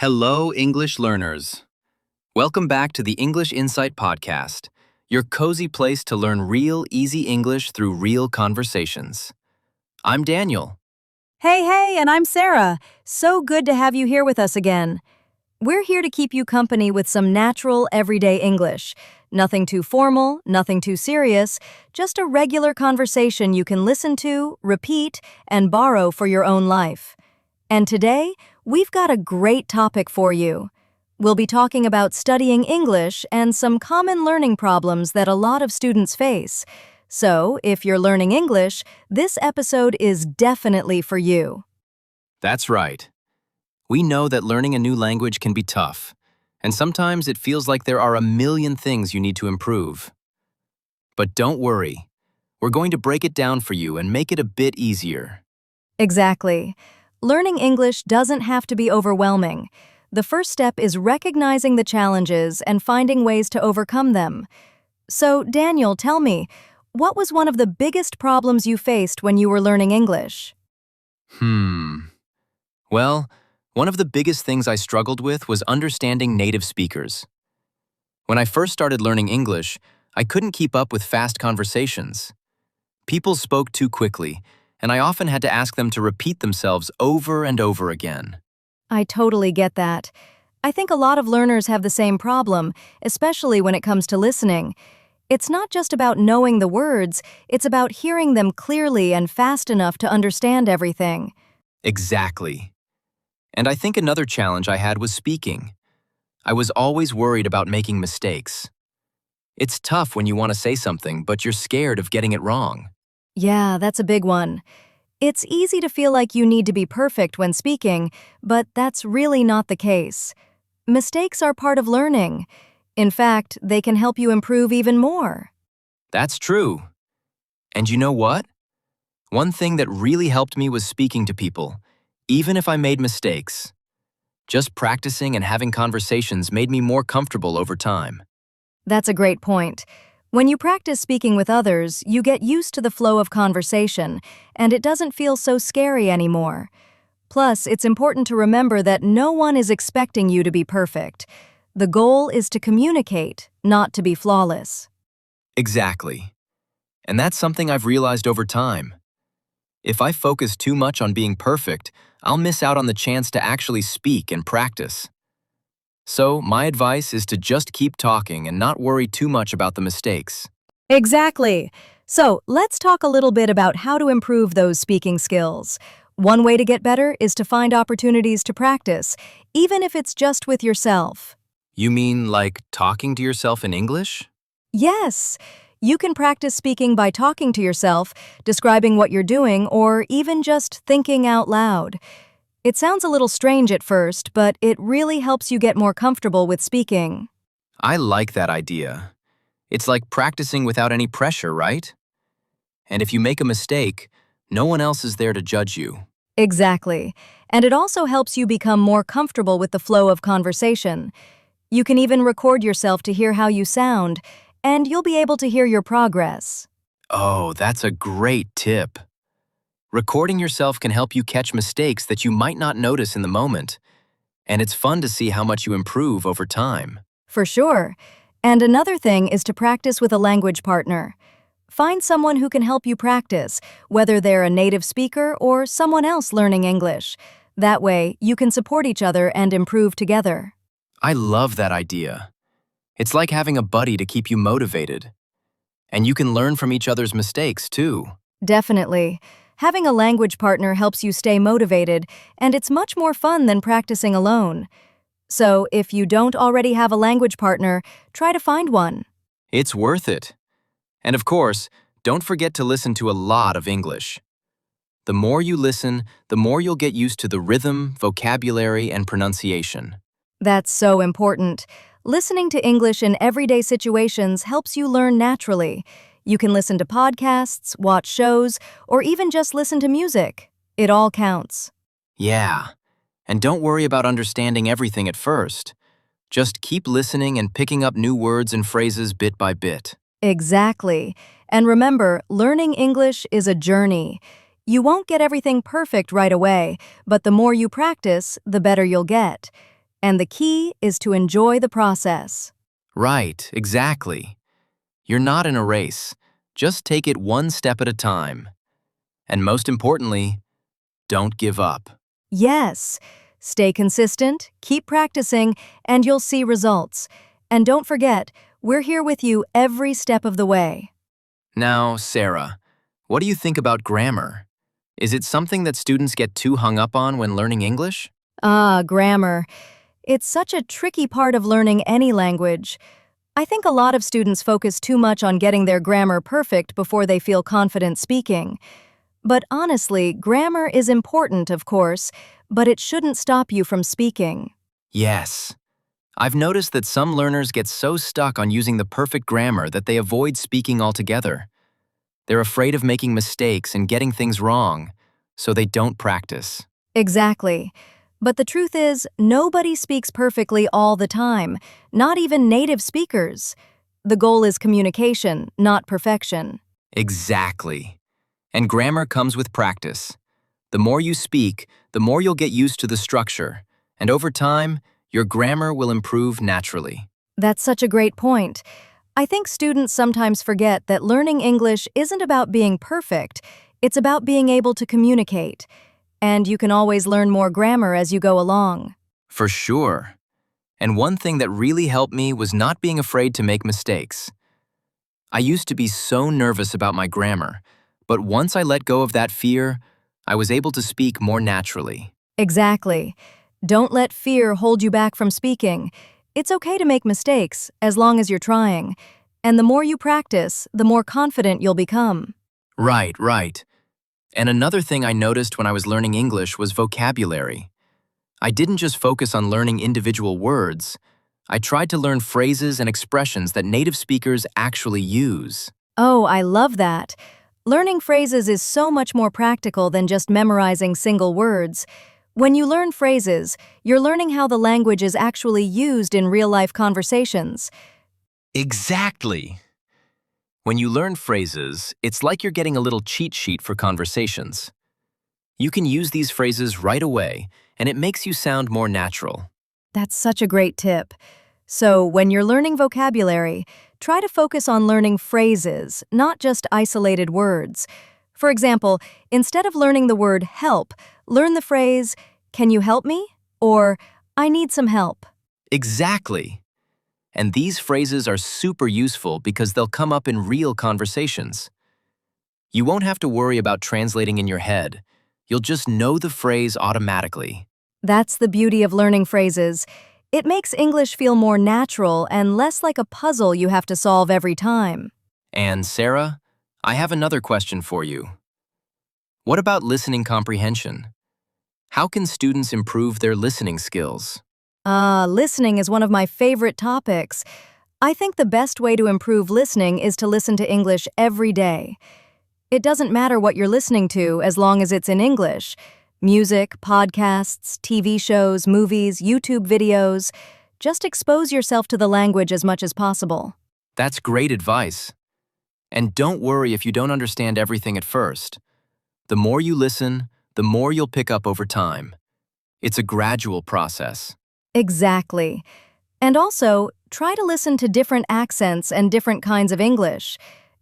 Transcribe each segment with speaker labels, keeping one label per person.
Speaker 1: Hello, English learners. Welcome back to the English Insight Podcast, your cozy place to learn real, easy English through real conversations. I'm Daniel.
Speaker 2: Hey, and I'm Sarah. So good to have you here with us again. We're here to keep you company with some natural, everyday English. Nothing too formal, nothing too serious, just a regular conversation you can listen to, repeat, and borrow for your own life. And today, we've got a great topic for you. We'll be talking about studying English and some common learning problems that a lot of students face. So, if you're learning English, this episode is definitely for you.
Speaker 1: That's right. We know that learning a new language can be tough, and sometimes it feels like there are a million things you need to improve. But don't worry. We're going to break it down for you and make it a bit easier.
Speaker 2: Exactly. Learning English doesn't have to be overwhelming. The first step is recognizing the challenges and finding ways to overcome them. So, Daniel, tell me, what was one of the biggest problems you faced when you were learning English?
Speaker 1: Well, one of the biggest things I struggled with was understanding native speakers. When I first started learning English, I couldn't keep up with fast conversations. People spoke too quickly, and I often had to ask them to repeat themselves over and over again.
Speaker 2: I totally get that. I think a lot of learners have the same problem, especially when it comes to listening. It's not just about knowing the words, it's about hearing them clearly and fast enough to understand everything.
Speaker 1: Exactly. And I think another challenge I had was speaking. I was always worried about making mistakes. It's tough when you want to say something, but you're scared of getting it wrong.
Speaker 2: Yeah, that's a big one. It's easy to feel like you need to be perfect when speaking, but that's really not the case. Mistakes are part of learning. In fact, they can help you improve even more.
Speaker 1: That's true. And you know what? One thing that really helped me was speaking to people, even if I made mistakes. Just practicing and having conversations made me more comfortable over time.
Speaker 2: That's a great point. When you practice speaking with others, you get used to the flow of conversation, and it doesn't feel so scary anymore. Plus, it's important to remember that no one is expecting you to be perfect. The goal is to communicate, not to be flawless.
Speaker 1: Exactly. And that's something I've realized over time. If I focus too much on being perfect, I'll miss out on the chance to actually speak and practice. So, my advice is to just keep talking and not worry too much about the mistakes.
Speaker 2: Exactly. So, let's talk a little bit about how to improve those speaking skills. One way to get better is to find opportunities to practice, even if it's just with yourself.
Speaker 1: You mean like talking to yourself in English?
Speaker 2: Yes, you can practice speaking by talking to yourself, describing what you're doing, or even just thinking out loud. It sounds a little strange at first, but it really helps you get more comfortable with speaking.
Speaker 1: I like that idea. It's like practicing without any pressure, right? And if you make a mistake, no one else is there to judge you.
Speaker 2: Exactly. And it also helps you become more comfortable with the flow of conversation. You can even record yourself to hear how you sound, and you'll be able to hear your progress.
Speaker 1: Oh, that's a great tip. Recording yourself can help you catch mistakes that you might not notice in the moment. And it's fun to see how much you improve over time.
Speaker 2: For sure. And another thing is to practice with a language partner. Find someone who can help you practice, whether they're a native speaker or someone else learning English. That way, you can support each other and improve together.
Speaker 1: I love that idea. It's like having a buddy to keep you motivated. And you can learn from each other's mistakes, too.
Speaker 2: Definitely. Having a language partner helps you stay motivated, and it's much more fun than practicing alone. So, if you don't already have a language partner, try to find one.
Speaker 1: It's worth it. And of course, don't forget to listen to a lot of English. The more you listen, the more you'll get used to the rhythm, vocabulary, and pronunciation.
Speaker 2: That's so important. Listening to English in everyday situations helps you learn naturally. You can listen to podcasts, watch shows, or even just listen to music. It all counts.
Speaker 1: Yeah. And don't worry about understanding everything at first. Just keep listening and picking up new words and phrases bit by bit.
Speaker 2: Exactly. And remember, learning English is a journey. You won't get everything perfect right away, but the more you practice, the better you'll get. And the key is to enjoy the process.
Speaker 1: Right, exactly. You're not in a race. Just take it one step at a time. And most importantly, don't give up.
Speaker 2: Yes, stay consistent, keep practicing, and you'll see results. And don't forget, we're here with you every step of the way.
Speaker 1: Now, Sarah, what do you think about grammar? Is it something that students get too hung up on when learning English?
Speaker 2: Ah, grammar. It's such a tricky part of learning any language. I think a lot of students focus too much on getting their grammar perfect before they feel confident speaking. But honestly, grammar is important, of course, but it shouldn't stop you from speaking.
Speaker 1: Yes. I've noticed that some learners get so stuck on using the perfect grammar that they avoid speaking altogether. They're afraid of making mistakes and getting things wrong, so they don't practice.
Speaker 2: Exactly. But the truth is, nobody speaks perfectly all the time, not even native speakers. The goal is communication, not perfection.
Speaker 1: Exactly. And grammar comes with practice. The more you speak, the more you'll get used to the structure, and over time, your grammar will improve naturally.
Speaker 2: That's such a great point. I think students sometimes forget that learning English isn't about being perfect, it's about being able to communicate. And you can always learn more grammar as you go along.
Speaker 1: For sure. And one thing that really helped me was not being afraid to make mistakes. I used to be so nervous about my grammar, but once I let go of that fear, I was able to speak more naturally.
Speaker 2: Exactly. Don't let fear hold you back from speaking. It's okay to make mistakes, as long as you're trying. And the more you practice, the more confident you'll become.
Speaker 1: Right. And another thing I noticed when I was learning English was vocabulary. I didn't just focus on learning individual words. I tried to learn phrases and expressions that native speakers actually use.
Speaker 2: Oh, I love that. Learning phrases is so much more practical than just memorizing single words. When you learn phrases, you're learning how the language is actually used in real-life conversations.
Speaker 1: Exactly. When you learn phrases, it's like you're getting a little cheat sheet for conversations. You can use these phrases right away, and it makes you sound more natural.
Speaker 2: That's such a great tip. So, when you're learning vocabulary, try to focus on learning phrases, not just isolated words. For example, instead of learning the word help, learn the phrase, "Can you help me?" or "I need some help."
Speaker 1: Exactly. And these phrases are super useful because they'll come up in real conversations. You won't have to worry about translating in your head. You'll just know the phrase automatically.
Speaker 2: That's the beauty of learning phrases. It makes English feel more natural and less like a puzzle you have to solve every time.
Speaker 1: And Sarah, I have another question for you. What about listening comprehension? How can students improve their listening skills?
Speaker 2: Listening is one of my favorite topics. I think the best way to improve listening is to listen to English every day. It doesn't matter what you're listening to as long as it's in English. Music, podcasts, TV shows, movies, YouTube videos. Just expose yourself to the language as much as possible.
Speaker 1: That's great advice. And don't worry if you don't understand everything at first. The more you listen, the more you'll pick up over time. It's a gradual process.
Speaker 2: Exactly. And also, try to listen to different accents and different kinds of English.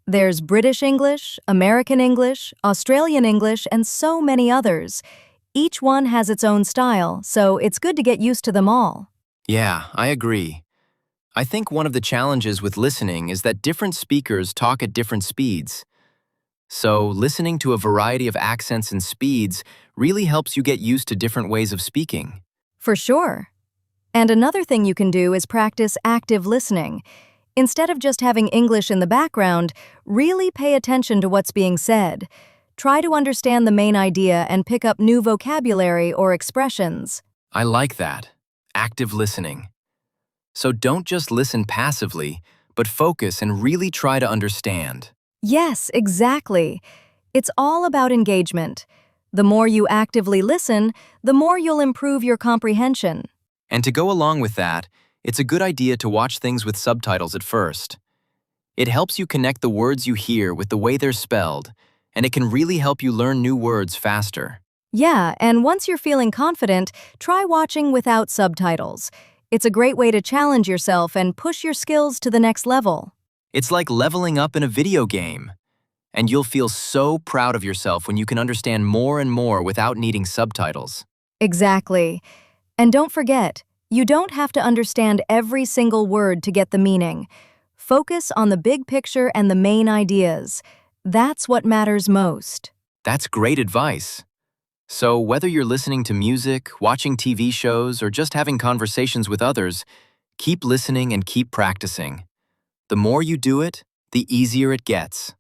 Speaker 2: There's British English, American English, Australian English, and so many others. Each one has its own style, so it's good to get used to them all.
Speaker 1: Yeah, I agree. I think one of the challenges with listening is that different speakers talk at different speeds. So, listening to a variety of accents and speeds really helps you get used to different ways of speaking.
Speaker 2: For sure. And another thing you can do is practice active listening. Instead of just having English in the background, really pay attention to what's being said. Try to understand the main idea and pick up new vocabulary or expressions.
Speaker 1: I like that. Active listening. So don't just listen passively, but focus and really try to understand.
Speaker 2: Yes, exactly. It's all about engagement. The more you actively listen, the more you'll improve your comprehension.
Speaker 1: And to go along with that, it's a good idea to watch things with subtitles at first. It helps you connect the words you hear with the way they're spelled, and it can really help you learn new words faster.
Speaker 2: Yeah, and once you're feeling confident, try watching without subtitles. It's a great way to challenge yourself and push your skills to the next level.
Speaker 1: It's like leveling up in a video game. And you'll feel so proud of yourself when you can understand more and more without needing subtitles.
Speaker 2: Exactly. And don't forget, you don't have to understand every single word to get the meaning. Focus on the big picture and the main ideas. That's what matters most.
Speaker 1: That's great advice. So, whether you're listening to music, watching TV shows, or just having conversations with others, keep listening and keep practicing. The more you do it, the easier it gets.